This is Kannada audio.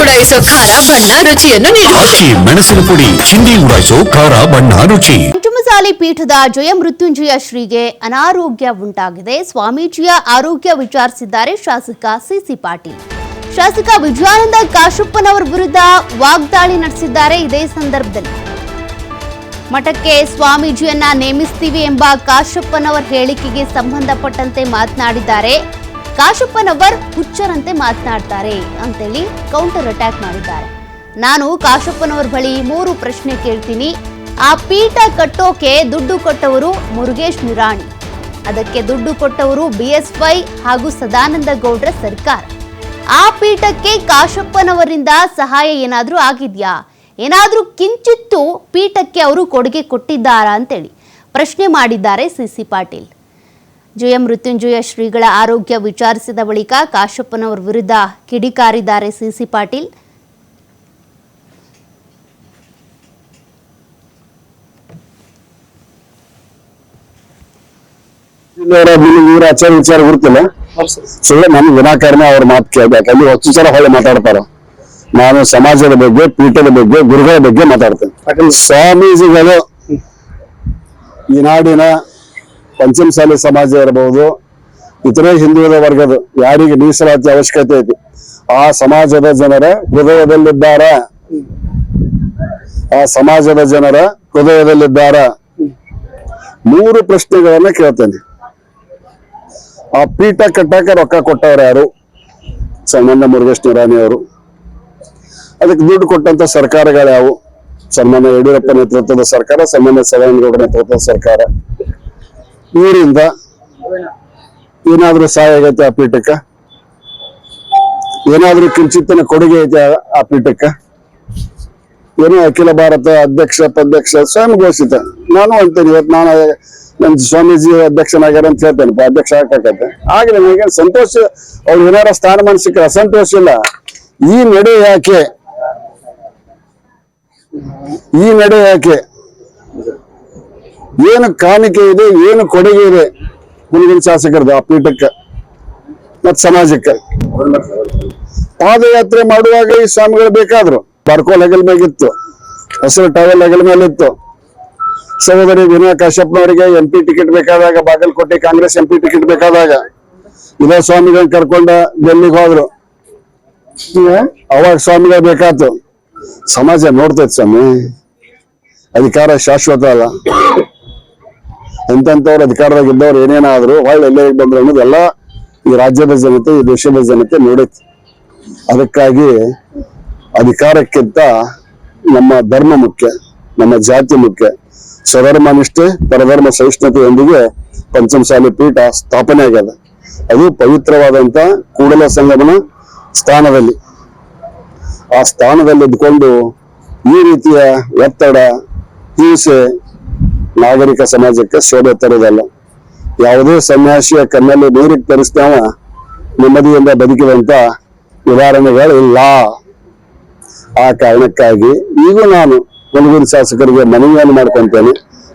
ಉಡಾಯಿಸೋ ಖಾರ ಬಣ್ಣ ರುಚಿಯನ್ನು ಅಕ್ಕಿ ಮೆಣಸಿನ ಪುಡಿ ಚಿಂದಿ ಉಡಾಯಿಸೋ ಖಾರ ಬಣ್ಣ ರುಚಿ. ಪಂಚಮಸಾಲಿ ಪೀಠದ ಜಯಮೃತ್ಯುಂಜಯ ಶ್ರೀಗೆ ಅನಾರೋಗ್ಯ ಉಂಟಾಗಿದೆ. ಸ್ವಾಮೀಜಿಯ ಆರೋಗ್ಯ ವಿಚಾರಿಸಿದ್ದಾರೆ ಶಾಸಕ ಸಿಸಿ ಪಾಟೀಲ್. ಶಾಸಕ ವಿಜಯಾನಂದ ಕಾಶಪ್ಪನವರ ವಿರುದ್ಧ ವಾಗ್ದಾಳಿ ನಡೆಸಿದ್ದಾರೆ. ಇದೇ ಸಂದರ್ಭದಲ್ಲಿ ಮಠಕ್ಕೆ ಸ್ವಾಮೀಜಿಯನ್ನ ನೇಮಿಸ್ತೀವಿ ಎಂಬ ಕಾಶಪ್ಪನವರ ಹೇಳಿಕೆಗೆ ಸಂಬಂಧಪಟ್ಟಂತೆ ಮಾತನಾಡಿದ್ದಾರೆ. ಕಾಶಪ್ಪನವರ್ ಹುಚ್ಚರಂತೆ ಮಾತನಾಡ್ತಾರೆ ಅಂತೇಳಿ ಕೌಂಟರ್ ಅಟ್ಯಾಕ್ ಮಾಡಿದ್ದಾರೆ. ನಾನು ಕಾಶಪ್ಪನವರ ಬಳಿ 3 ಪ್ರಶ್ನೆ ಕೇಳ್ತೀನಿ. ಆ ಪೀಠ ಕಟ್ಟೋಕೆ ದುಡ್ಡು ಕೊಟ್ಟವರು ಮುರುಗೇಶ್ ನಿರಾಣಿ, ಅದಕ್ಕೆ ದುಡ್ಡು ಕೊಟ್ಟವರು BSY ಹಾಗೂ ಸದಾನಂದ ಗೌಡ್ರ ಸರ್ಕಾರ. ಆ ಪೀಠಕ್ಕೆ ಕಾಶಪ್ಪನವರಿಂದ ಸಹಾಯ ಏನಾದರೂ ಆಗಿದ್ಯಾ? ಏನಾದರೂ ಕಿಂಚಿತ್ತು ಪೀಠಕ್ಕೆ ಅವರು ಕೊಡುಗೆ ಕೊಟ್ಟಿದ್ದಾರಾ ಅಂತೇಳಿ ಪ್ರಶ್ನೆ ಮಾಡಿದ್ದಾರೆ ಸಿಸಿ ಪಾಟೀಲ್. ಜಯಮೃತ್ಯುಂಜಯ ಶ್ರೀಗಳ ಆರೋಗ್ಯ ವಿಚಾರಿಸಿದ ಬಳಿಕ ಕಾಶಪ್ಪನವರ ವಿರುದ್ಧ ಕಿಡಿಕಾರಿದ್ದಾರೆ ಸಿಸಿ ಪಾಟೀಲ್. ಆಚಾರ ವಿಚಾರ ಗೊತ್ತಿಲ್ಲ, ಸುಳ್ಳು ನಾನು ವಿನಾಕಾರಣ ಅವ್ರ ಮಾತು ಕೇಳ್ಬೇಕು. ಅಲ್ಲಿ ಹೊತ್ತು ಸಲ ಹೊಳೆ ಮಾತಾಡ್ತಾರ. ನಾನು ಸಮಾಜದ ಬಗ್ಗೆ, ಪೀಠದ ಬಗ್ಗೆ, ಗುರುಗಳ ಬಗ್ಗೆ ಮಾತಾಡ್ತೇನೆ. ಸ್ವಾಮೀಜಿಗಳು ಈ ನಾಡಿನ ಪಂಚಮಸಾಲಿ ಸಮಾಜ ಇರಬಹುದು, ಇತರೆ ಹಿಂದುಳಿದ ವರ್ಗದ ಯಾರಿಗೆ ಮೀಸಲಾತಿ ಅವಶ್ಯಕತೆ ಐತಿ ಆ ಸಮಾಜದ ಜನರ ಹೃದಯದಲ್ಲಿದ್ದಾರ. ಆ ಸಮಾಜದ ಜನರ ಹೃದಯದಲ್ಲಿದ್ದಾರ. 3 ಪ್ರಶ್ನೆಗಳನ್ನ ಕೇಳ್ತೇನೆ. ಆ ಪೀಠ ಕಟ್ಟಕ್ಕೆ ರೊಕ್ಕ ಕೊಟ್ಟವ್ರು ಯಾರು? ಸನ್ಮಾನ್ಯ ಮುರುಗೇಶ್ ನಿರಾಣಿ ಅವರು. ಅದಕ್ಕೆ ದುಡ್ಡು ಕೊಟ್ಟಂತ ಸರ್ಕಾರಗಳು ಯಾವು? ಸನ್ಮಾನ್ಯ ಯಡಿಯೂರಪ್ಪ ನೇತೃತ್ವದ ಸರ್ಕಾರ, ಸನ್ಮಾನ್ಯ ಸದಾನಂದ ಗೌಡ ನೇತೃತ್ವದ ಸರ್ಕಾರ. ಇವರಿಂದ ಏನಾದ್ರೂ ಸಹಾಯ ಆಗೈತೆ ಆ ಪೀಠಕ್ಕ? ಏನಾದ್ರೂ ಕಿಂಚಿತ್ತನ ಕೊಡುಗೆ ಐತೆ ಆ ಪೀಠಕ್ಕ? ಏನೋ ಅಖಿಲ ಭಾರತ ಅಧ್ಯಕ್ಷ ಪದ್ಯಕ್ಷ ಸ್ವಯಂ ಘೋಷಿತ. ನಾನು ಅಂತೇನೆ, ಇವತ್ತು ನಾನು ನನ್ ಸ್ವಾಮೀಜಿ ಅಧ್ಯಕ್ಷನಾಗ್ಯಾರ ಅಂತ ಹೇಳ್ತೇನೆ, ಅಧ್ಯಕ್ಷ ಹಾಕತ್ತೆ ಆಗ್ಲಿ. ನನಗೆ ಸಂತೋಷ, ಅವ್ರು ಏನಾರ ಸ್ಥಾನಮಾನ ಸಿಕ್ಕ ಅಸಂತೋಷ ಇಲ್ಲ. ಈ ನಡೆ ಯಾಕೆ? ಈ ನಡೆ ಯಾಕೆ? ಏನು ಕಾಣಿಕೆ ಇದೆ, ಏನು ಕೊಡುಗೆ ಇದೆ ಮುಂದಿನ ಶಾಸಕರದು ಆ ಪೀಠಕ್ಕೆ ಮತ್ ಸಮಾಜಕ್ಕೆ? ಪಾದಯಾತ್ರೆ ಮಾಡುವಾಗ ಈ ಸ್ವಾಮಿಗಳು ಬೇಕಾದ್ರು. ಬಾರ್ಕೋಲ್ ಹೆಗಲ್ ಮೇಗಿತ್ತು, ಹಸಿರು ಟವಲ್ ಹೆಗಲ್ ಮೇಲಿತ್ತು. ಸಹೋದರಿ ವಿನಯ ಕಾಶ್ಯಪ್ನವರಿಗೆ MP ಟಿಕೆಟ್ ಬೇಕಾದಾಗ, ಬಾಗಲಕೋಟೆ ಕಾಂಗ್ರೆಸ್ MP ಟಿಕೆಟ್ ಬೇಕಾದಾಗ ಇದೇ ಸ್ವಾಮಿಗಳನ್ನ ಕರ್ಕೊಂಡ ಡೆಲ್ಲಿಗೆ ಹೋದ್ರು. ಅವಾಗ ಸ್ವಾಮಿಗಳು ಬೇಕಾಯ್ತು. ಸಮಾಜ ನೋಡ್ತೈತಿ ಸ್ವಾಮಿ, ಅಧಿಕಾರ ಶಾಶ್ವತ ಅಲ್ಲ. ಎಂತವ್ರು ಅಧಿಕಾರದಾಗ ಇದ್ದವ್ರು ಏನೇನಾದ್ರು ಹೊಳ್ಳಿ ಎಲ್ಲರಿಗೆ ಬಂದ್ರು ಅನ್ನೋದು ಎಲ್ಲ ಈ ರಾಜ್ಯದ ಜನತೆ, ಈ ದೇಶದ ಜನತೆ ನೋಡೈತಿ. ಅದಕ್ಕಾಗಿ ಅಧಿಕಾರಕ್ಕಿಂತ ನಮ್ಮ ಧರ್ಮ ಮುಖ್ಯ, ನಮ್ಮ ಜಾತಿ ಮುಖ್ಯ. ಸ್ವಧರ್ಮ ನಿಷ್ಠೆ ಪರಧರ್ಮ ಸಹಿಷ್ಣುತೆಯೊಂದಿಗೆ ಪಂಚಮಸಾಲಿ ಪೀಠ ಸ್ಥಾಪನೆ ಆಗ್ಯದ. ಅದು ಪವಿತ್ರವಾದಂತ ಕೂಡಲ ಸಂಗಮನ ಸ್ಥಾನದಲ್ಲಿ. ಆ ಸ್ಥಾನದಲ್ಲಿ ಇದ್ಕೊಂಡು ಈ ರೀತಿಯ ಒತ್ತಡ, ಹಿಂಸೆ ನಾಗರಿಕ ಸಮಾಜಕ್ಕೆ ಶೋಭೆ ತರುವುದಲ್ಲ. ಯಾವುದೇ ಸನ್ಯಾಸಿಯ ಕಣ್ಣಲ್ಲಿ ನೀರಿಗೆ ತರಿಸ್ತಾವ ನೆಮ್ಮದಿಯಿಂದ ಬದುಕಿದಂತ ಉದಾಹರಣೆಗಳು ಇಲ್ಲ. ಆ ಕಾರಣಕ್ಕಾಗಿ ಈಗ ನಾನು ಹುಣಗೂರು ಶಾಸಕರಿಗೆ ಮನವಿಯನ್ನು ಮಾಡ್ಕೊಂತೇನೆ.